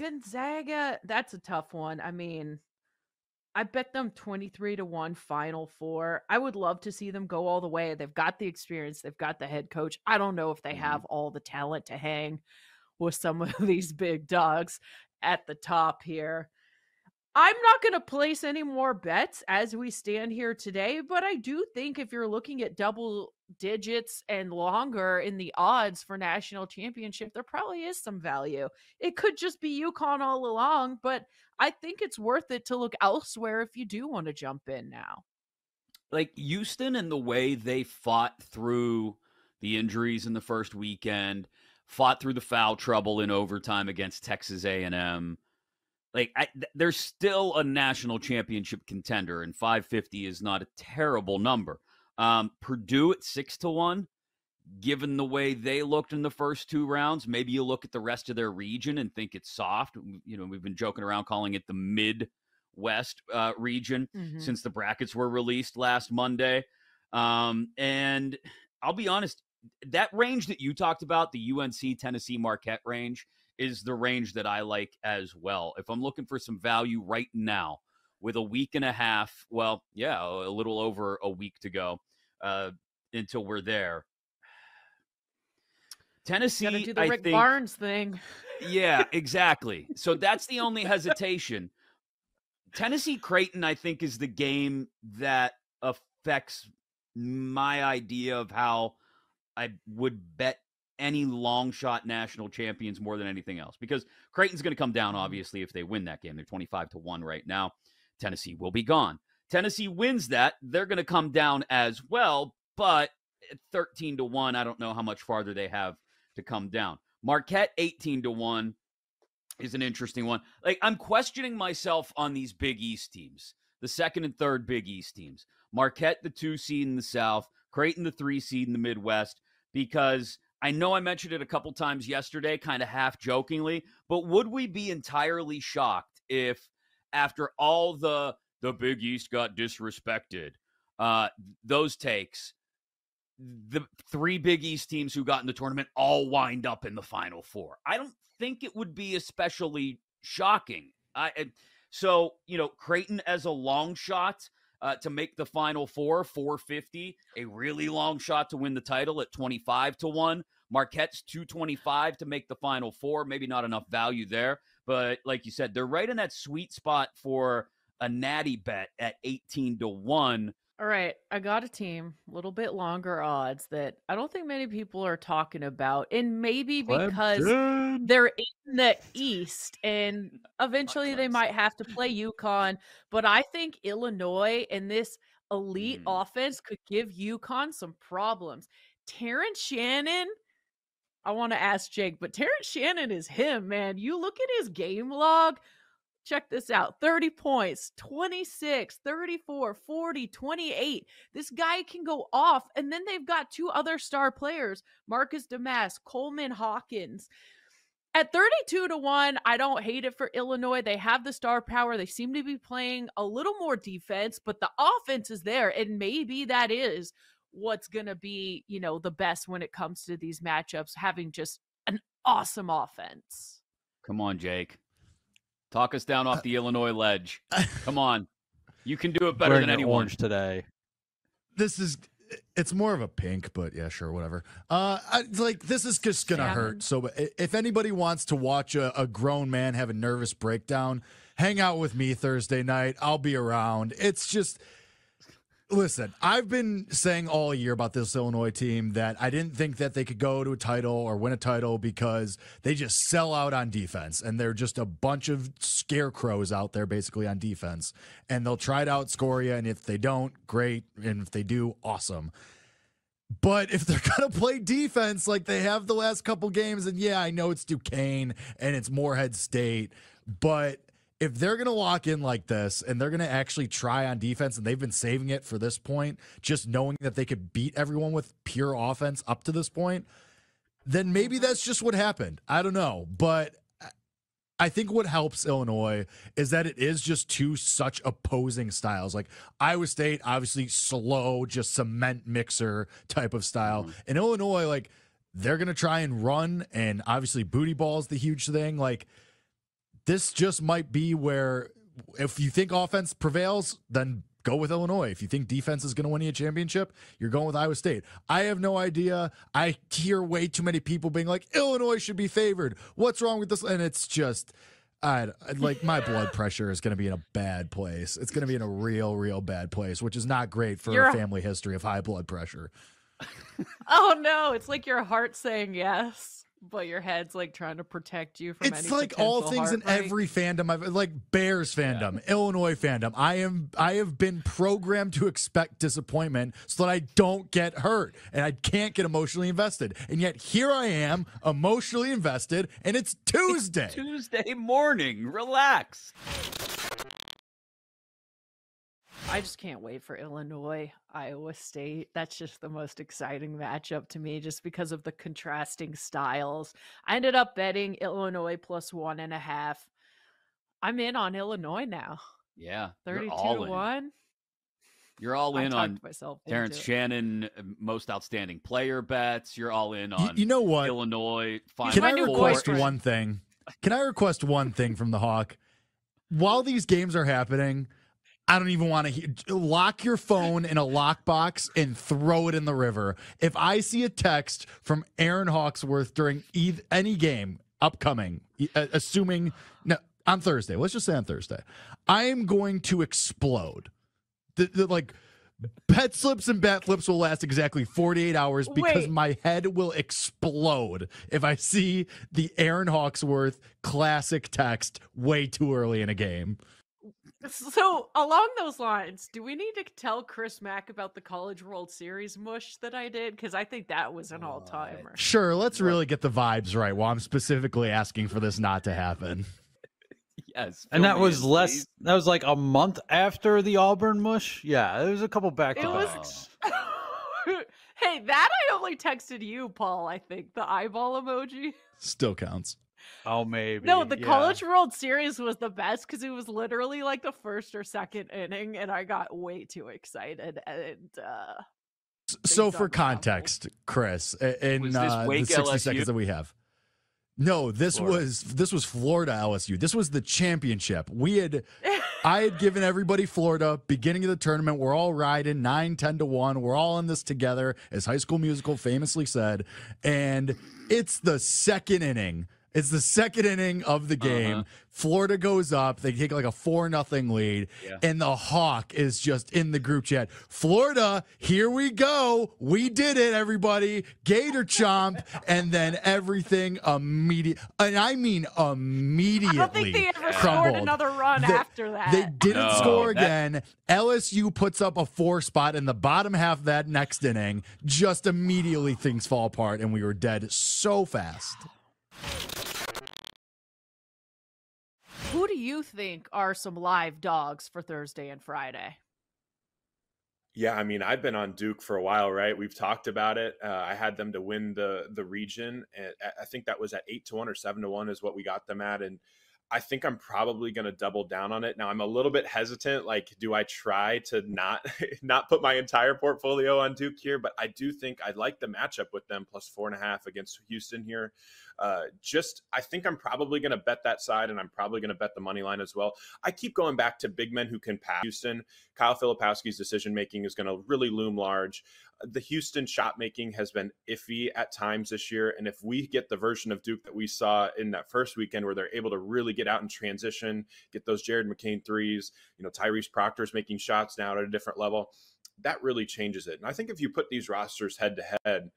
Gonzaga, that's a tough one. I mean, I bet them 23-1 Final Four. I would love to see them go all the way. They've got the experience, they've got the head coach. I don't know if they Mhm. have all the talent to hang with some of these big dogs at the top here. I'm not going to place any more bets as we stand here today, but I do think if you're looking at double digits and longer in the odds for national championship, there probably is some value. It could just be UConn all along, but I think it's worth it to look elsewhere if you do want to jump in now. Like Houston and the way they fought through the injuries in the first weekend, fought through the foul trouble in overtime against Texas A&M. Like they're still a national championship contender, and 550 is not a terrible number. Purdue at 6-1, given the way they looked in the first two rounds, maybe you look at the rest of their region and think it's soft. You know, we've been joking around calling it the Midwest region Mm-hmm. since the brackets were released last Monday. And I'll be honest, that range that you talked about, the UNC Tennessee Marquette range, is the range that I like as well. If I'm looking for some value right now with a week and a half, well, yeah, a little over a week to go until we're there. Got to Tennessee, do the I Rick think, Barnes thing. yeah, exactly. So that's the only hesitation. Tennessee Creighton, I think, is the game that affects my idea of how I would bet any long shot national champions more than anything else, because Creighton's going to come down, obviously, if they win that game. They're 25-1 right now. Tennessee will be gone. Tennessee wins that, they're going to come down as well, but at 13-1, I don't know how much farther they have to come down. Marquette 18-1 is an interesting one. Like, I'm questioning myself on these Big East teams, the second and third Big East teams. Marquette, the 2 seed in the South, Creighton, the 3 seed in the Midwest, because I know I mentioned it a couple times yesterday, kind of half jokingly, but would we be entirely shocked if after all the Big East got disrespected, those takes, the 3 Big East teams who got in the tournament all wind up in the Final Four? I don't think it would be especially shocking. So, you know, Creighton as a long shot to make the Final Four, 450, a really long shot to win the title at 25-1. Marquette's 225 to make the Final Four. Maybe not enough value there, but like you said, they're right in that sweet spot for a natty bet at 18-1. All right, I got a team, a little bit longer odds that I don't think many people are talking about. And maybe because Clemson. they're in the East and Not eventually they Clemson. might have to play UConn. But I think Illinois and this elite offense could give UConn some problems. Terrence Shannon, I want to ask Jake, but Terrence Shannon is him, man. You look at his game log. Check this out. 30 points, 26, 34, 40, 28. This guy can go off. And then they've got 2 other star players, Marcus Damas, Coleman Hawkins. At 32-1, I don't hate it for Illinois. They have the star power. They seem to be playing a little more defense, but the offense is there. And maybe that is what's going to be, you know, the best when it comes to these matchups, having just an awesome offense. Come on, Jake. Talk us down off the Illinois ledge. Come on. You can do it better Wearing than an anyone. orange today. It's more of a pink, but yeah, sure, whatever. This is just gonna hurt. So if anybody wants to watch a grown man have a nervous breakdown, hang out with me Thursday night. I'll be around. It's just, listen, I've been saying all year about this Illinois team that I didn't think that they could go to a title or win a title because they just sell out on defense, and they're just a bunch of scarecrows out there basically on defense, and they'll try to outscore you, and if they don't, great, and if they do, awesome. But if they're going to play defense like they have the last couple games, and yeah, I know it's Duquesne and it's Morehead State, but if they're going to lock in like this and they're going to actually try on defense, and they've been saving it for this point, just knowing that they could beat everyone with pure offense up to this point, then maybe that's just what happened. I don't know. But I think what helps Illinois is that it is just 2 such opposing styles. Like Iowa State, obviously slow, just cement mixer type of style. And Illinois, like, they're going to try and run, and obviously booty ball is the huge thing. Like, this just might be where if you think offense prevails, then go with Illinois. If you think defense is going to win you a championship, you're going with Iowa State. I have no idea. I hear way too many people being like, Illinois should be favored. What's wrong with this? And it's just, like my blood pressure is going to be in a bad place. It's going to be in a real bad place, which is not great for a family history of high blood pressure. Oh no, it's like your heart saying yes, but your head's like trying to protect you from it's any like all potential things in heartbreak. every fandom. I've like Bears fandom, Illinois fandom. I have been programmed to expect disappointment so that I don't get hurt and I can't get emotionally invested. And yet here I am emotionally invested, and it's Tuesday. It's Tuesday morning. Relax. I just can't wait for Illinois, Iowa State. That's just the most exciting matchup to me just because of the contrasting styles. I ended up betting Illinois plus 1.5. I'm in on Illinois now. Yeah. 32-1. You're all in on myself Terrence Shannon, most outstanding player bets. You're all in on you know what? Illinois. Can I request one thing? Can I request one thing from the Hawk? While these games are happening, I don't even want to lock your phone in a lockbox and throw it in the river. If I see a text from Aaron Hawksworth during any game upcoming, assuming on Thursday, let's just say on Thursday, I am going to explode. Like pet slips and bat flips will last exactly 48 hours because my head will explode if I see the Aaron Hawksworth classic text way too early in a game. So, along those lines, do we need to tell Chris Mack about the College World Series mush that I did? Because I think that was an all-timer. Sure, let's really get the vibes right while I'm specifically asking for this not to happen. Yes. And that was that was like a month after the Auburn mush? Yeah, it was a couple back-to-backs. Hey, that I only texted you, Paul, I think. The eyeball emoji. Still counts. Oh, maybe. No, the College World Series was the best because it was literally like the first or second inning, and I got way too excited. And so, for context, Chris, in the 60 LSU? seconds that we have, no, this was Florida LSU. This was the championship. I had given everybody Florida beginning of the tournament. We're all riding 9-10-1. We're all in this together, as High School Musical famously said. And it's the second inning. It's the second inning of the game. Florida goes up. They take like a 4-0 lead. Yeah. And the Hawk is just in the group chat. Florida, here we go. We did it, everybody. Gator chomp. And then everything immediately, and I mean immediately, I don't think they ever crumbled. scored another run after that. They didn't score again. LSU puts up a 4 spot in the bottom half of that next inning. Just immediately things fall apart, and we were dead so fast. Who do you think are some live dogs for Thursday and Friday? Yeah, I mean, I've been on Duke for a while, right? We've talked about it. I had them to win the region, and I think that was at 8-1 or 7-1 is what we got them at. And I think I'm probably going to double down on it. Now, I'm a little bit hesitant. Like, do I try to not put my entire portfolio on Duke here? But I do think I like the matchup with them plus 4.5 against Houston here. I think I'm probably going to bet that side, and I'm probably going to bet the money line as well. I keep going back to big men who can pass. Houston, Kyle Filipowski's decision-making is going to really loom large. The Houston shot-making has been iffy at times this year, and if we get the version of Duke that we saw in that first weekend where they're able to really get out and transition, get those Jared McCain threes, Tyrese Proctor's making shots now at a different level, that really changes it. And I think if you put these rosters head-to-head,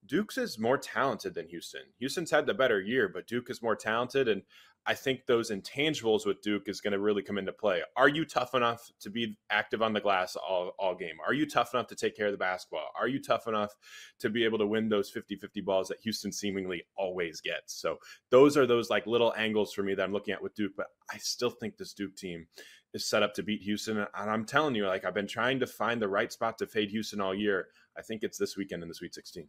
Duke's is more talented than Houston. Houston's had the better year, but Duke is more talented, and I think those intangibles with Duke is going to really come into play. Are you tough enough to be active on the glass all game? Are you tough enough to take care of the basketball? Are you tough enough to be able to win those 50-50 balls that Houston seemingly always gets? So those are those like little angles for me that I'm looking at with Duke, but I still think this Duke team is set up to beat Houston. And I'm telling you, like, I've been trying to find the right spot to fade Houston all year. I think it's this weekend in the Sweet 16.